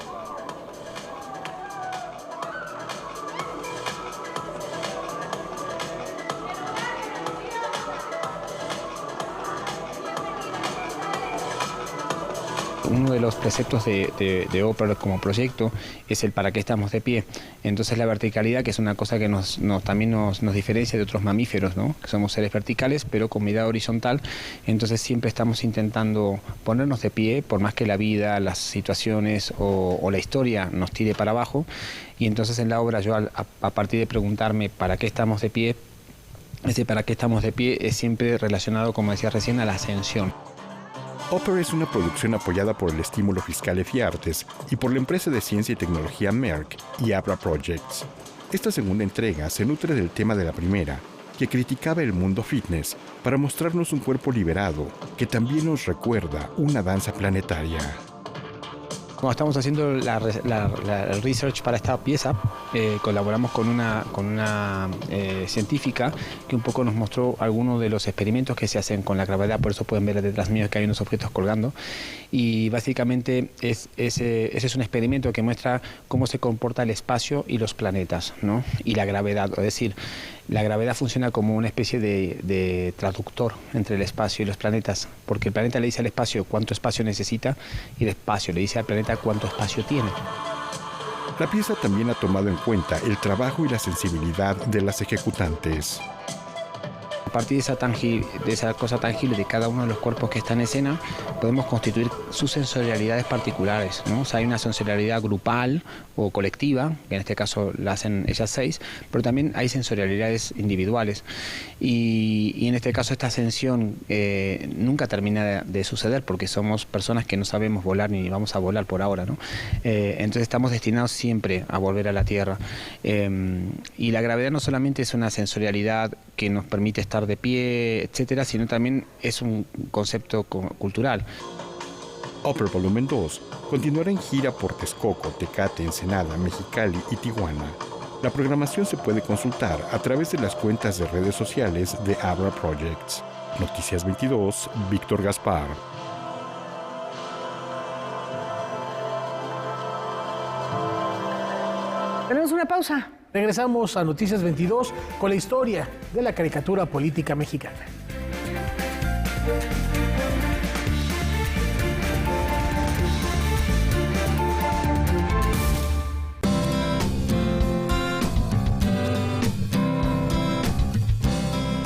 Uno de los preceptos de Opera como proyecto es el para qué estamos de pie. Entonces la verticalidad, que es una cosa que también nos diferencia de otros mamíferos, ¿no? Que somos seres verticales pero con mirada horizontal, entonces siempre estamos intentando ponernos de pie, por más que la vida, las situaciones o la historia nos tire para abajo. Y entonces en la obra yo a partir de preguntarme para qué estamos de pie, ese para qué estamos de pie es siempre relacionado, como decía recién, a la ascensión. Opera es una producción apoyada por el estímulo fiscal EFIARTES y por la empresa de ciencia y tecnología Merck y Abra Projects. Esta segunda entrega se nutre del tema de la primera, que criticaba el mundo fitness para mostrarnos un cuerpo liberado que también nos recuerda una danza planetaria. Cuando estamos haciendo el research para esta pieza, colaboramos con una científica que un poco nos mostró algunos de los experimentos que se hacen con la gravedad. Por eso pueden ver detrás mío que hay unos objetos colgando. Y básicamente ese es un experimento que muestra cómo se comporta el espacio y los planetas, ¿no? Y la gravedad. Es decir, la gravedad funciona como una especie de traductor entre el espacio y los planetas, porque el planeta le dice al espacio cuánto espacio necesita y el espacio le dice al planeta cuánto espacio tiene. La pieza también ha tomado en cuenta el trabajo y la sensibilidad de las ejecutantes. A partir de esa cosa tangible de cada uno de los cuerpos que está en escena, podemos constituir sus sensorialidades particulares, ¿no? O sea, hay una sensorialidad grupal o colectiva, que en este caso la hacen ellas 6, pero también hay sensorialidades individuales. Y en este caso esta ascensión nunca termina de suceder, porque somos personas que no sabemos volar ni vamos a volar por ahora, ¿no? Entonces estamos destinados siempre a volver a la Tierra. Y la gravedad no solamente es una sensorialidad que nos permite estar de pie, etcétera, sino también es un concepto cultural. Upper Volumen 2 continuará en gira por Texcoco, Tecate, Ensenada, Mexicali y Tijuana. La programación se puede consultar a través de las cuentas de redes sociales de Abra Projects. Noticias 22, Víctor Gaspar. Tenemos una pausa. Regresamos a Noticias 22 con la historia de la caricatura política mexicana.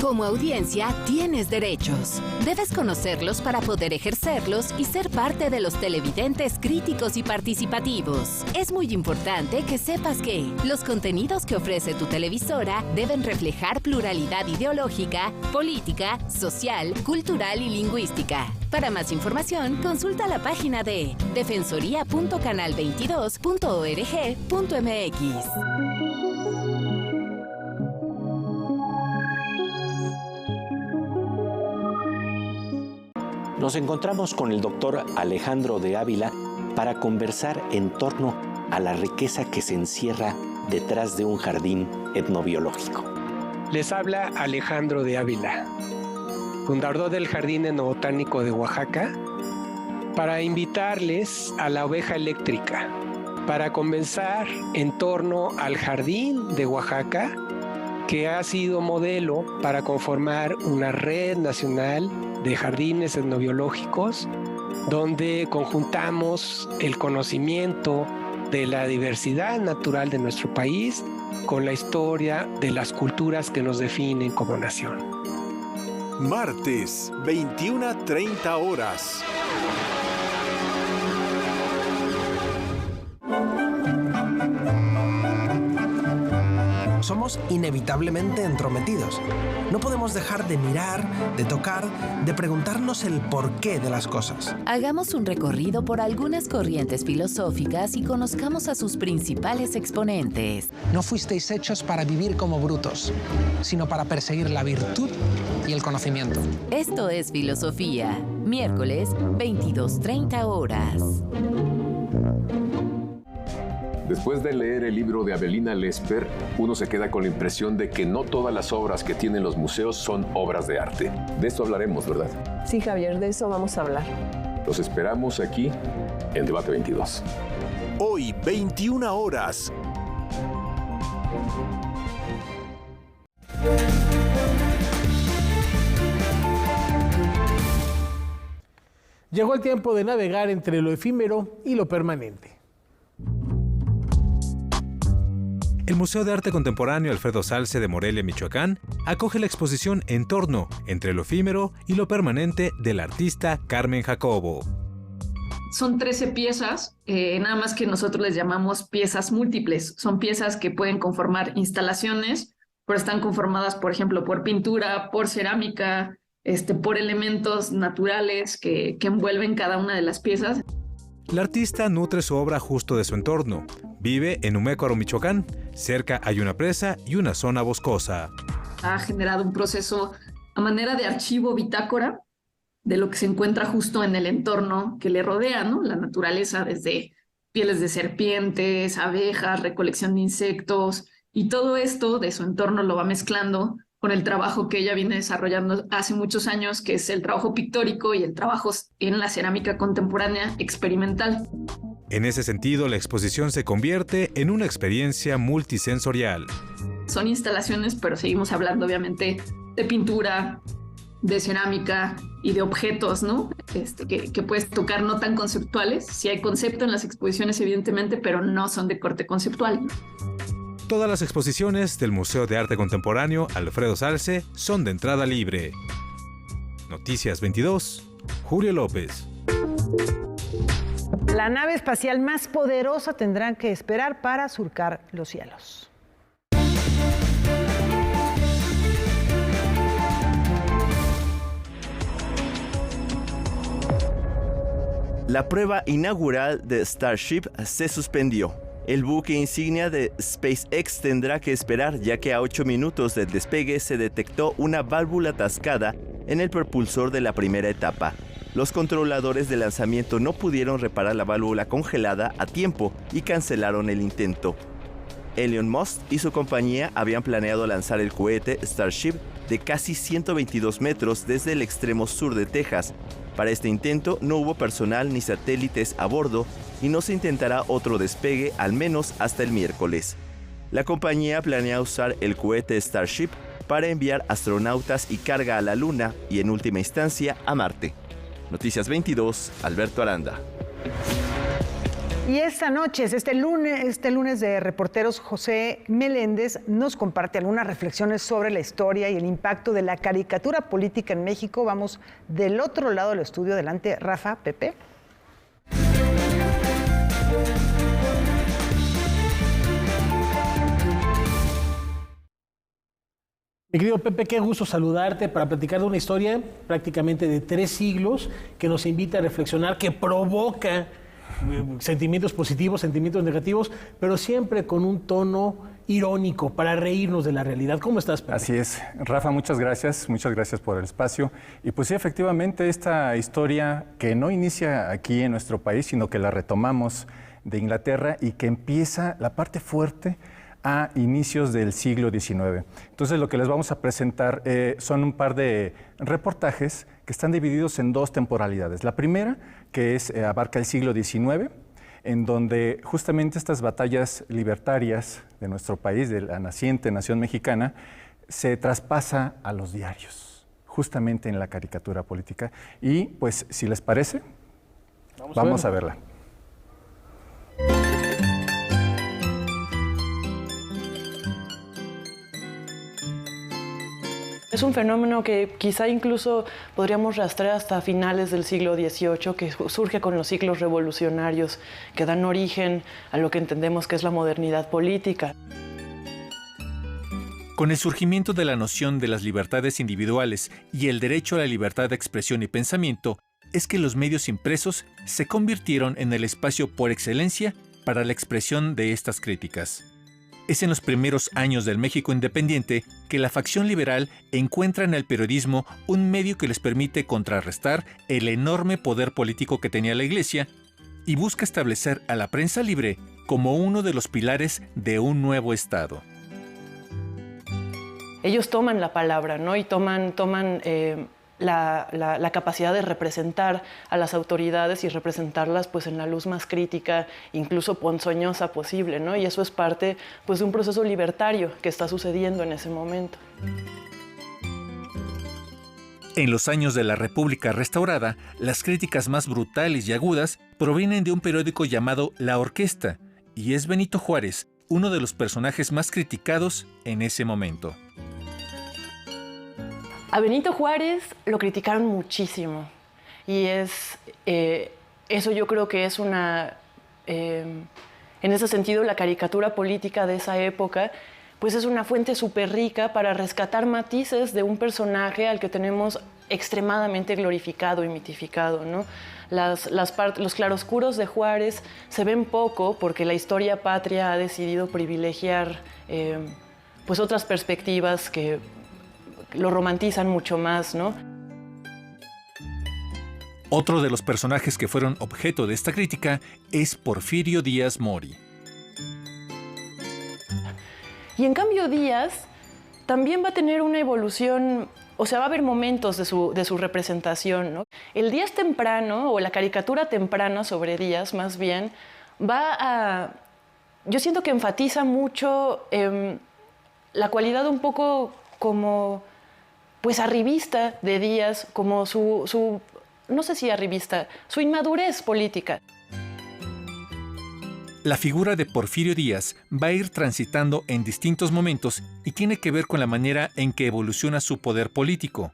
Como audiencia, tienes derechos. Debes conocerlos para poder ejercerlos y ser parte de los televidentes críticos y participativos. Es muy importante que sepas que los contenidos que ofrece tu televisora deben reflejar pluralidad ideológica, política, social, cultural y lingüística. Para más información, consulta la página de defensoría.canal22.org.mx. Nos encontramos con el doctor Alejandro de Ávila para conversar en torno a la riqueza que se encierra detrás de un jardín etnobiológico. Les habla Alejandro de Ávila, fundador del Jardín Etnobotánico de Oaxaca, para invitarles a la oveja eléctrica, para conversar en torno al Jardín de Oaxaca, que ha sido modelo para conformar una red nacional de jardines etnobiológicos, donde conjuntamos el conocimiento de la diversidad natural de nuestro país con la historia de las culturas que nos definen como nación. Martes, 21:30 horas. Somos inevitablemente entrometidos. No podemos dejar de mirar, de tocar, de preguntarnos el porqué de las cosas. Hagamos un recorrido por algunas corrientes filosóficas y conozcamos a sus principales exponentes. No fuisteis hechos para vivir como brutos, sino para perseguir la virtud y el conocimiento. Esto es Filosofía, miércoles, 22:30 horas. Después de leer el libro de Avelina Lesper, uno se queda con la impresión de que no todas las obras que tienen los museos son obras de arte. De esto hablaremos, ¿verdad? Sí, Javier, de eso vamos a hablar. Los esperamos aquí en Debate 22. Hoy, 21 horas. Llegó el tiempo de navegar entre lo efímero y lo permanente. El Museo de Arte Contemporáneo Alfredo Zalce de Morelia, Michoacán, acoge la exposición Entorno, entre lo efímero y lo permanente del artista Carmen Jacobo. Son 13 piezas, nada más que nosotros les llamamos piezas múltiples. Son piezas que pueden conformar instalaciones, pero están conformadas, por ejemplo, por pintura, por cerámica, por elementos naturales que envuelven cada una de las piezas. La artista nutre su obra justo de su entorno. Vive en Umécuaro, Michoacán. Cerca hay una presa y una zona boscosa. Ha generado un proceso a manera de archivo bitácora de lo que se encuentra justo en el entorno que le rodea, ¿no? La naturaleza, desde pieles de serpientes, abejas, recolección de insectos, y todo esto de su entorno lo va mezclando con el trabajo que ella viene desarrollando hace muchos años, que es el trabajo pictórico y el trabajo en la cerámica contemporánea experimental. En ese sentido, la exposición se convierte en una experiencia multisensorial. Son instalaciones, pero seguimos hablando obviamente de pintura, de cerámica y de objetos, ¿no? Que puedes tocar, no tan conceptuales. Sí hay concepto en las exposiciones, evidentemente, pero no son de corte conceptual. Todas las exposiciones del Museo de Arte Contemporáneo Alfredo Zalce son de entrada libre. Noticias 22, Julio López. La nave espacial más poderosa tendrán que esperar para surcar los cielos. La prueba inaugural de Starship se suspendió. El buque insignia de SpaceX tendrá que esperar, ya que a 8 minutos del despegue se detectó una válvula atascada en el propulsor de la primera etapa. los controladores de lanzamiento no pudieron reparar la válvula congelada a tiempo y cancelaron el intento. Elon Musk y su compañía habían planeado lanzar el cohete Starship de casi 122 metros desde el extremo sur de Texas. Para este intento no hubo personal ni satélites a bordo y no se intentará otro despegue al menos hasta el miércoles. La compañía planea usar el cohete Starship para enviar astronautas y carga a la Luna y en última instancia a Marte. Noticias 22, Alberto Aranda. Y esta noche, este lunes de Reporteros, José Meléndez nos comparte algunas reflexiones sobre la historia y el impacto de la caricatura política en México. Vamos del otro lado del estudio. Adelante, Rafa, Pepe. Mi querido Pepe, qué gusto saludarte para platicar de una historia prácticamente de 3 siglos que nos invita a reflexionar, que provoca sentimientos positivos, sentimientos negativos, pero siempre con un tono irónico para reírnos de la realidad. ¿Cómo estás, Pepe? Así es. Rafa, muchas gracias por el espacio. Y pues sí, efectivamente, esta historia que no inicia aquí en nuestro país, sino que la retomamos de Inglaterra y que empieza la parte fuerte a inicios del siglo XIX. Entonces, lo que les vamos a presentar son un par de reportajes que están divididos en 2 temporalidades. La primera, que abarca el siglo XIX, en donde justamente estas batallas libertarias de nuestro país, de la naciente nación mexicana, se traspasa a los diarios, justamente en la caricatura política. Y pues, si les parece, vamos a verla. Es un fenómeno que quizá incluso podríamos rastrear hasta finales del siglo XVIII, que surge con los ciclos revolucionarios que dan origen a lo que entendemos que es la modernidad política. Con el surgimiento de la noción de las libertades individuales y el derecho a la libertad de expresión y pensamiento, es que los medios impresos se convirtieron en el espacio por excelencia para la expresión de estas críticas. Es en los primeros años del México independiente que la facción liberal encuentra en el periodismo un medio que les permite contrarrestar el enorme poder político que tenía la Iglesia y busca establecer a la prensa libre como uno de los pilares de un nuevo Estado. Ellos toman la palabra, ¿no? Y toman la capacidad de representar a las autoridades y representarlas pues en la luz más crítica, incluso ponzoñosa posible, ¿no? Y eso es parte pues de un proceso libertario que está sucediendo en ese momento. En los años de la República restaurada, las críticas más brutales y agudas provienen de un periódico llamado La Orquesta, y es Benito Juárez, uno de los personajes más criticados en ese momento. A Benito Juárez lo criticaron muchísimo y eso yo creo que es en ese sentido la caricatura política de esa época pues es una fuente súper rica para rescatar matices de un personaje al que tenemos extremadamente glorificado y mitificado, ¿no? Los claroscuros de Juárez se ven poco porque la historia patria ha decidido privilegiar pues otras perspectivas que lo romantizan mucho más, ¿no? Otro de los personajes que fueron objeto de esta crítica es Porfirio Díaz Mori. Y en cambio Díaz también va a tener una evolución, o sea, va a haber momentos de su representación, ¿no? El Díaz temprano, o la caricatura temprana sobre Díaz, más bien, yo siento que enfatiza mucho la cualidad un poco como pues arribista de Díaz, como no sé si arribista, su inmadurez política. La figura de Porfirio Díaz va a ir transitando en distintos momentos y tiene que ver con la manera en que evoluciona su poder político,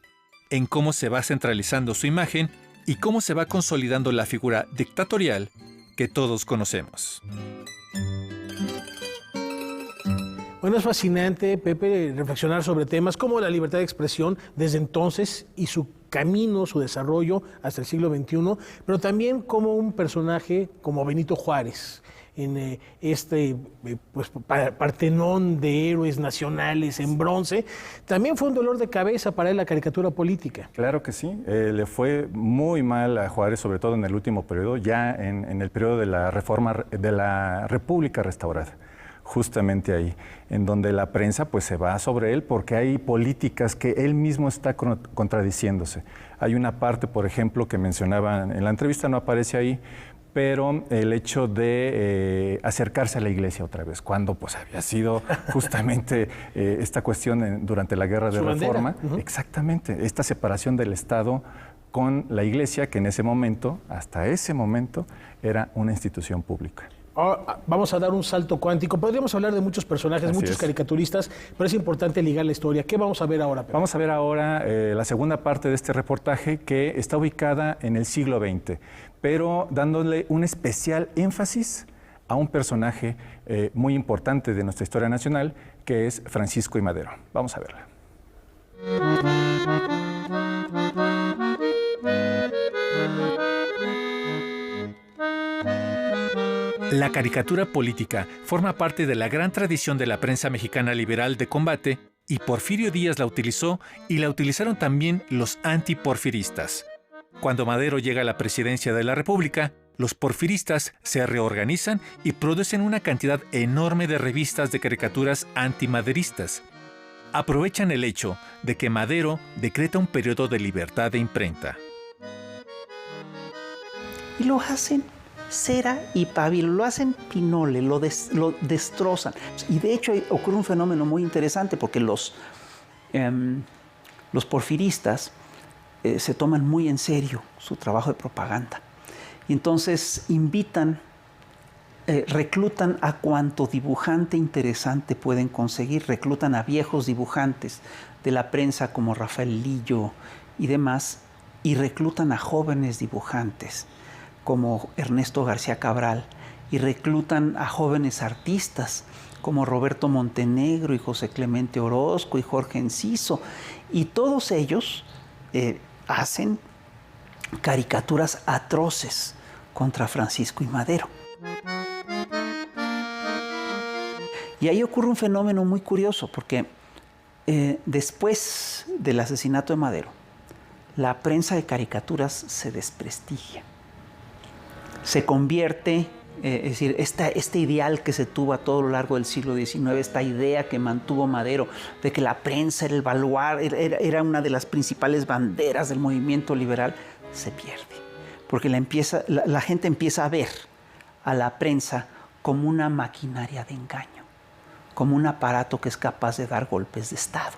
en cómo se va centralizando su imagen y cómo se va consolidando la figura dictatorial que todos conocemos. Bueno, es fascinante, Pepe, reflexionar sobre temas como la libertad de expresión desde entonces y su camino, su desarrollo hasta el siglo XXI, pero también como un personaje como Benito Juárez, este Partenón de héroes nacionales en bronce. También fue un dolor de cabeza para él la caricatura política. Claro que sí, le fue muy mal a Juárez, sobre todo en el último periodo, ya en el periodo de la reforma de la República Restaurada. Justamente ahí, en donde la prensa pues se va sobre él porque hay políticas que él mismo está contradiciéndose. Hay una parte, por ejemplo, que mencionaba en la entrevista, no aparece ahí, pero el hecho de acercarse a la iglesia otra vez, cuando pues había sido justamente esta cuestión durante la Guerra de Reforma. Exactamente, esta separación del Estado con la iglesia, que en ese momento, hasta ese momento, era una institución pública. Vamos a dar un salto cuántico. Podríamos hablar de muchos personajes, muchos caricaturistas, pero es importante ligar la historia. ¿Qué vamos a ver ahora, Pedro? Vamos a ver ahora la segunda parte de este reportaje, que está ubicada en el siglo XX, pero dándole un especial énfasis a un personaje muy importante de nuestra historia nacional, que es Francisco I. Madero. Vamos a verla. La caricatura política forma parte de la gran tradición de la prensa mexicana liberal de combate, y Porfirio Díaz la utilizó y la utilizaron también los antiporfiristas. Cuando Madero llega a la presidencia de la República, los porfiristas se reorganizan y producen una cantidad enorme de revistas de caricaturas antimaderistas. Aprovechan el hecho de que Madero decreta un periodo de libertad de imprenta. Y lo hacen cera y pabilo, lo hacen pinole, lo destrozan. Y de hecho ocurre un fenómeno muy interesante porque los porfiristas se toman muy en serio su trabajo de propaganda. Y entonces reclutan a cuanto dibujante interesante pueden conseguir, reclutan a viejos dibujantes de la prensa como Rafael Lillo y demás, y reclutan a jóvenes dibujantes como Ernesto García Cabral, y reclutan a jóvenes artistas como Roberto Montenegro y José Clemente Orozco y Jorge Enciso, y todos ellos hacen caricaturas atroces contra Francisco I. Madero. Y ahí ocurre un fenómeno muy curioso, porque después del asesinato de Madero, la prensa de caricaturas se desprestigia. Se convierte, es decir, este ideal que se tuvo a todo lo largo del siglo XIX, esta idea que mantuvo Madero de que la prensa era el baluarte, era una de las principales banderas del movimiento liberal, se pierde. Porque la gente empieza a ver a la prensa como una maquinaria de engaño, como un aparato que es capaz de dar golpes de Estado.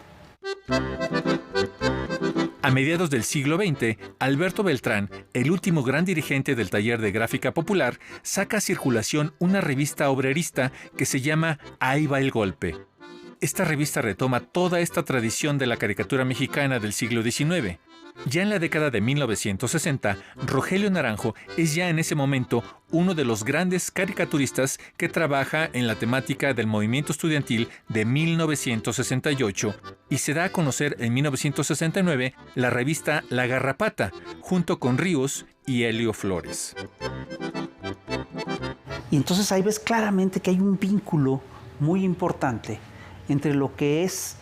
A mediados del siglo XX, Alberto Beltrán, el último gran dirigente del taller de gráfica popular, saca a circulación una revista obrerista que se llama Ahí va el golpe. Esta revista retoma toda esta tradición de la caricatura mexicana del siglo XIX. Ya en la década de 1960, Rogelio Naranjo es ya en ese momento uno de los grandes caricaturistas que trabaja en la temática del movimiento estudiantil de 1968 y se da a conocer en 1969 la revista La Garrapata, junto con Ríos y Helio Flores. Y entonces ahí ves claramente que hay un vínculo muy importante entre lo que es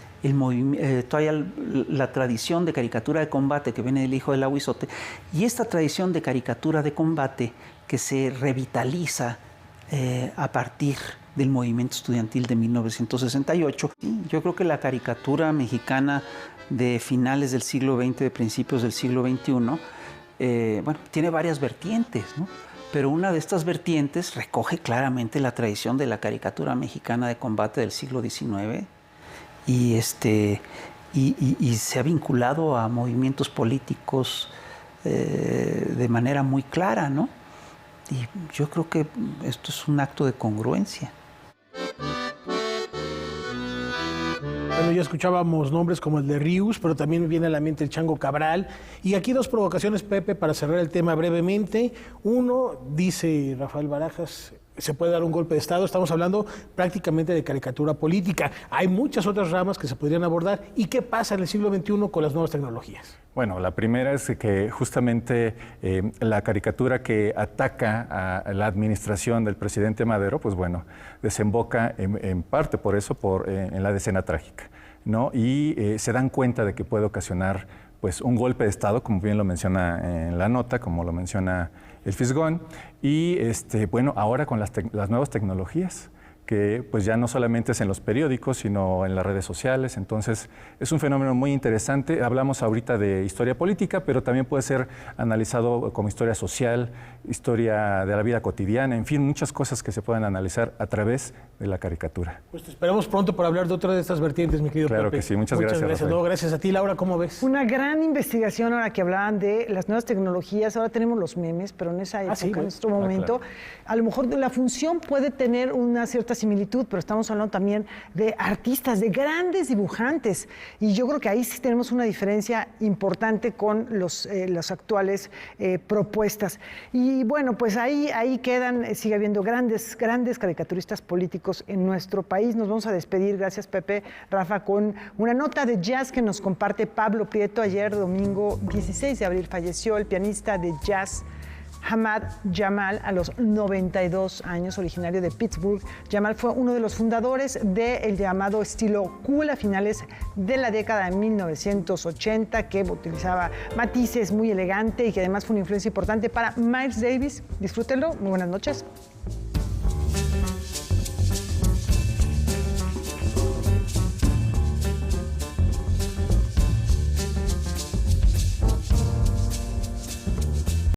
todavía la tradición de caricatura de combate que viene del hijo del Aguizote y esta tradición de caricatura de combate que se revitaliza a partir del movimiento estudiantil de 1968. Yo creo que la caricatura mexicana de finales del siglo XX, de principios del siglo XXI, tiene varias vertientes, ¿no? Pero una de estas vertientes recoge claramente la tradición de la caricatura mexicana de combate del siglo XIX, y se ha vinculado a movimientos políticos de manera muy clara, ¿no? Y yo creo que esto es un acto de congruencia. Bueno, ya escuchábamos nombres como el de Ríos, pero también viene a la mente el Chango Cabral. Y aquí dos provocaciones, Pepe, para cerrar el tema brevemente. Uno, dice Rafael Barajas, se puede dar un golpe de Estado. Estamos hablando prácticamente de caricatura política. Hay muchas otras ramas que se podrían abordar. ¿Y qué pasa en el siglo XXI con las nuevas tecnologías? Bueno, la primera es que justamente la caricatura que ataca a la administración del presidente Madero, pues bueno, desemboca en parte por eso en la decena trágica, ¿no? Y se dan cuenta de que puede ocasionar pues un golpe de Estado, como bien lo menciona en la nota, como lo menciona el Fisgón, y bueno, ahora con las nuevas tecnologías, que pues ya no solamente es en los periódicos, sino en las redes sociales. Entonces, es un fenómeno muy interesante. Hablamos ahorita de historia política, pero también puede ser analizado como historia social, historia de la vida cotidiana, en fin, muchas cosas que se pueden analizar a través de la caricatura. Pues te esperamos pronto para hablar de otra de estas vertientes, mi querido Claro Pepe. que sí, muchas gracias. No, gracias a ti, Laura, ¿cómo ves? Una gran investigación ahora que hablaban de las nuevas tecnologías. Ahora tenemos los memes, pero en esa época, en nuestro momento, claro. A lo mejor la función puede tener una cierta similitud, pero estamos hablando también de artistas, de grandes dibujantes. Y yo creo que ahí sí tenemos una diferencia importante con las actuales propuestas. Y bueno, pues ahí quedan, sigue habiendo grandes caricaturistas políticos en nuestro país. Nos vamos a despedir, gracias Pepe, Rafa, con una nota de jazz que nos comparte Pablo Prieto. Ayer, domingo 16 de abril, falleció el pianista de jazz Ahmad Jamal a los 92 años, originario de Pittsburgh. Jamal fue uno de los fundadores del llamado estilo cool a finales de la década de 1980, que utilizaba matices muy elegante y que además fue una influencia importante para Miles Davis. Disfrútenlo. Muy buenas noches.